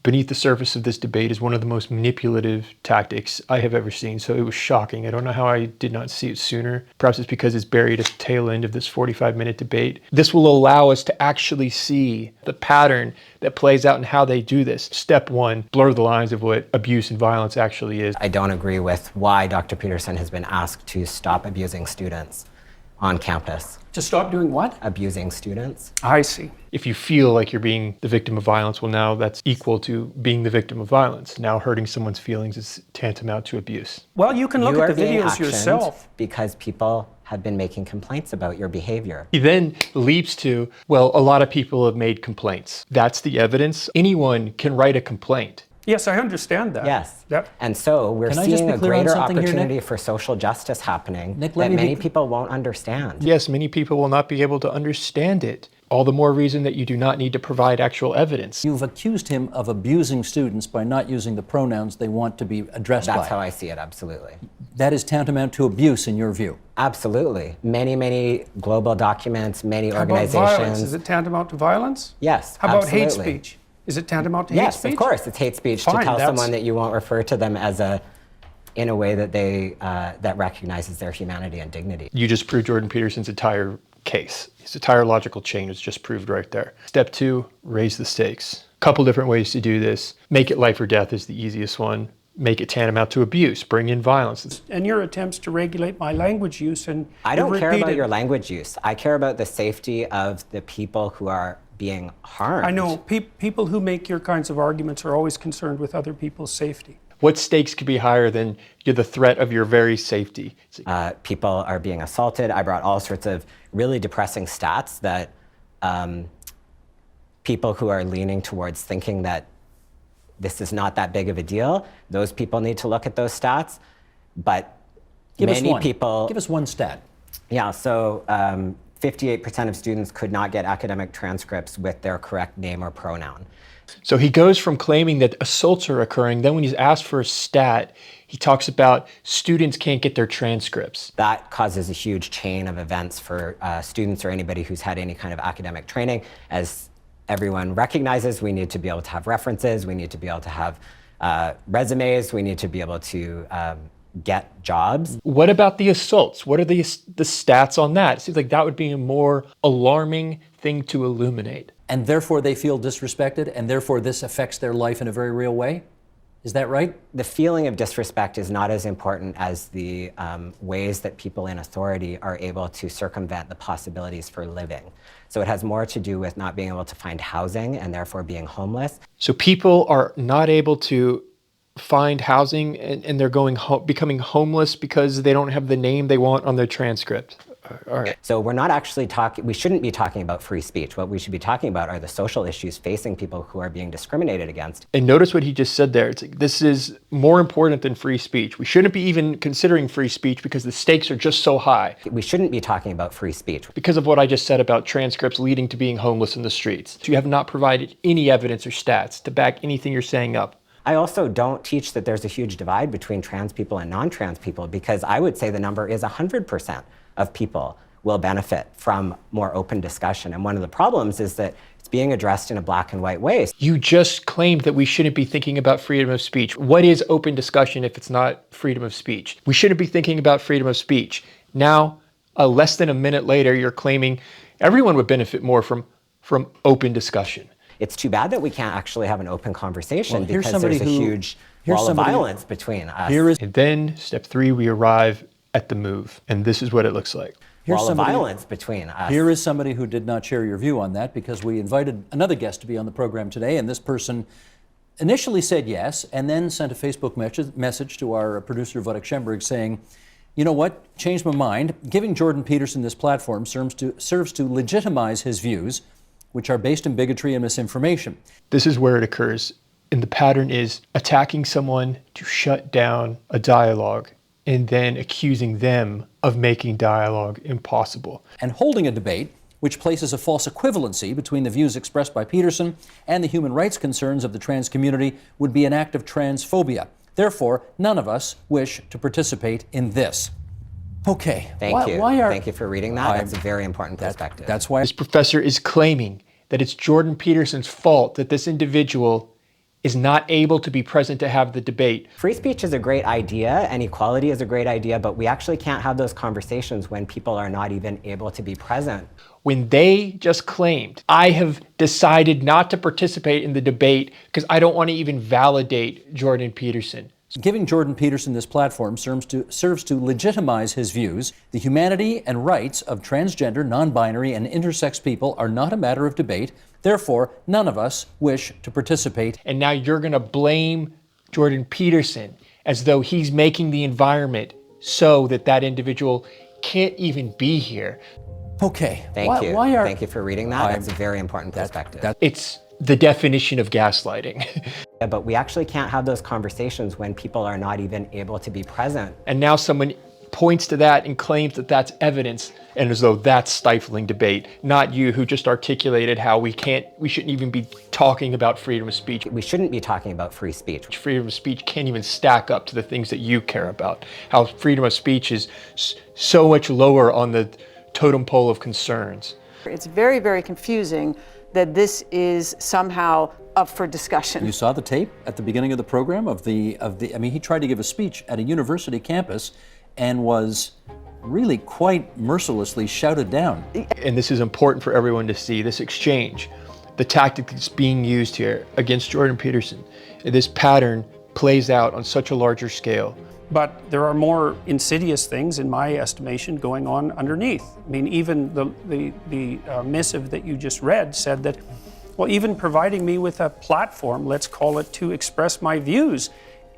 beneath the surface of this debate is one of the most manipulative tactics I have ever seen. So it was shocking. I don't know how I did not see it sooner. Perhaps it's because it's buried at the tail end of this 45-minute debate. This will allow us to actually see the pattern that plays out and how they do this. Step one, blur the lines of what abuse and violence actually is. I don't agree with why Dr. Peterson has been asked to stop abusing students on campus. To stop doing what? Abusing students. I see. If you feel like you're being the victim of violence, well, now that's equal to being the victim of violence. Now hurting someone's feelings is tantamount to abuse. Well, you can look at the videos yourself. Because people have been making complaints about your behavior. He then leaps to, well, a lot of people have made complaints. That's the evidence. Anyone can write a complaint. Yes, I understand that. Yes. Yep. And so we're seeing a greater opportunity for social justice happening that many people won't understand. Yes, many people will not be able to understand it. All the more reason that you do not need to provide actual evidence. You've accused him of abusing students by not using the pronouns they want to be addressed by. That's how I see it, absolutely. That is tantamount to abuse in your view? Absolutely. Many global documents, many organizations. How about violence? Is it tantamount to violence? Yes, How about absolutely. hate speech? Is it tantamount to hate speech? Yes, of course. It's hate speech to tell someone that you won't refer to them as in a way that that recognizes their humanity and dignity. You just proved Jordan Peterson's entire case. His entire logical chain was just proved right there. Step two, raise the stakes. Couple different ways to do this. Make it life or death is the easiest one. Make it tantamount to abuse. Bring in violence. And your attempts to regulate my language use and I don't care about your language use. I care about the safety of the people who are being harmed. I know. People who make your kinds of arguments are always concerned with other people's safety. What stakes could be higher than the threat of your very safety? People are being assaulted. I brought all sorts of really depressing stats that people who are leaning towards thinking that this is not that big of a deal, those people need to look at those stats. But many people... Give us one stat. Yeah, so 58% of students could not get academic transcripts with their correct name or pronoun. So he goes from claiming that assaults are occurring, then when he's asked for a stat, he talks about students can't get their transcripts. That causes a huge chain of events for students or anybody who's had any kind of academic training. As everyone recognizes, we need to be able to have references, we need to be able to have resumes, we need to be able to get jobs. What about the assaults? What are the stats on that? It seems like that would be a more alarming thing to illuminate. And therefore they feel disrespected, and therefore this affects their life in a very real way? Is that right? The feeling of disrespect is not as important as the ways that people in authority are able to circumvent the possibilities for living. So it has more to do with not being able to find housing and therefore being homeless. So people are not able to find housing and they're becoming homeless because they don't have the name they want on their transcript. All right. So we're not actually we shouldn't be talking about free speech. What we should be talking about are the social issues facing people who are being discriminated against. And notice what he just said there. It's like, this is more important than free speech. We shouldn't be even considering free speech because the stakes are just so high. We shouldn't be talking about free speech. Because of what I just said about transcripts leading to being homeless in the streets. You have not provided any evidence or stats to back anything you're saying up. I also don't teach that there's a huge divide between trans people and non-trans people, because I would say the number is 100% of people will benefit from more open discussion. And one of the problems is that it's being addressed in a black and white way. You just claimed that we shouldn't be thinking about freedom of speech. What is open discussion if it's not freedom of speech? We shouldn't be thinking about freedom of speech. Now, less than a minute later, you're claiming everyone would benefit more from open discussion. It's too bad that we can't actually have an open conversation because there's a huge wall of violence between us. And then, step three, we arrive at the move. And this is what it looks like. Wall of violence between us. Here is somebody who did not share your view on that, because we invited another guest to be on the program today, and this person initially said yes, and then sent a Facebook message to our producer, Wojtek Schemberg, saying, you know what, changed my mind. Giving Jordan Peterson this platform serves to legitimize his views, which are based in bigotry and misinformation. This is where it occurs. And the pattern is attacking someone to shut down a dialogue and then accusing them of making dialogue impossible. And holding a debate which places a false equivalency between the views expressed by Peterson and the human rights concerns of the trans community would be an act of transphobia. Therefore, none of us wish to participate in this. Okay. Thank you. Thank you for reading that. That's a very important perspective. That's why this professor is claiming that it's Jordan Peterson's fault that this individual is not able to be present to have the debate. Free speech is a great idea and equality is a great idea, but we actually can't have those conversations when people are not even able to be present. When they just claimed, I have decided not to participate in the debate because I don't want to even validate Jordan Peterson. Giving Jordan Peterson this platform serves to legitimize his views. The humanity and rights of transgender, non-binary, and intersex people are not a matter of debate. Therefore, none of us wish to participate. And now you're going to blame Jordan Peterson as though he's making the environment so that that individual can't even be here. Okay. Thank you. Thank you for reading that. That's a very important perspective. It's the definition of gaslighting. Yeah, but we actually can't have those conversations when people are not even able to be present. And now someone points to that and claims that that's evidence, and as though that's stifling debate, not you who just articulated how we shouldn't even be talking about freedom of speech. We shouldn't be talking about free speech. Freedom of speech can't even stack up to the things that you care about. How freedom of speech is so much lower on the totem pole of concerns. It's very, very confusing that this is somehow up for discussion. You saw the tape at the beginning of the program I mean, he tried to give a speech at a university campus and was really quite mercilessly shouted down. And this is important for everyone to see, this exchange, the tactic that's being used here against Jordan Peterson. This pattern plays out on such a larger scale. But there are more insidious things, in my estimation, going on underneath. I mean, even the missive that you just read said that, well, even providing me with a platform, let's call it, to express my views,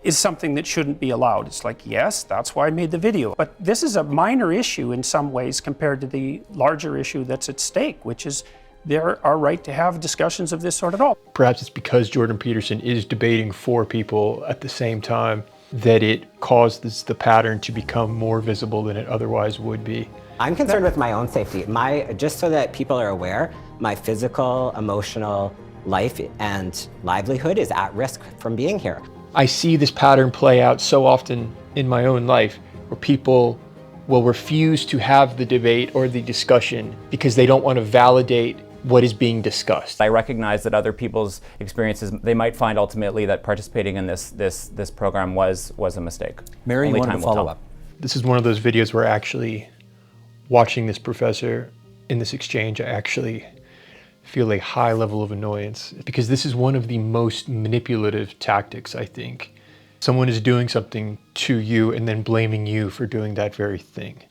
is something that shouldn't be allowed. It's like, yes, that's why I made the video. But this is a minor issue in some ways compared to the larger issue that's at stake, which is our right to have discussions of this sort at all. Perhaps it's because Jordan Peterson is debating 4 people at the same time that it caused the pattern to become more visible than it otherwise would be. I'm concerned with my own safety. Just so that people are aware, my physical, emotional life and livelihood is at risk from being here. I see this pattern play out so often in my own life where people will refuse to have the debate or the discussion because they don't want to validate what is being discussed. I recognize that other people's experiences, they might find ultimately that participating in this program was a mistake. Mary, Only you wanted time to will follow tell. up. This is one of those videos where actually watching this professor in this exchange, I actually feel a high level of annoyance because this is one of the most manipulative tactics, I think. Someone is doing something to you and then blaming you for doing that very thing.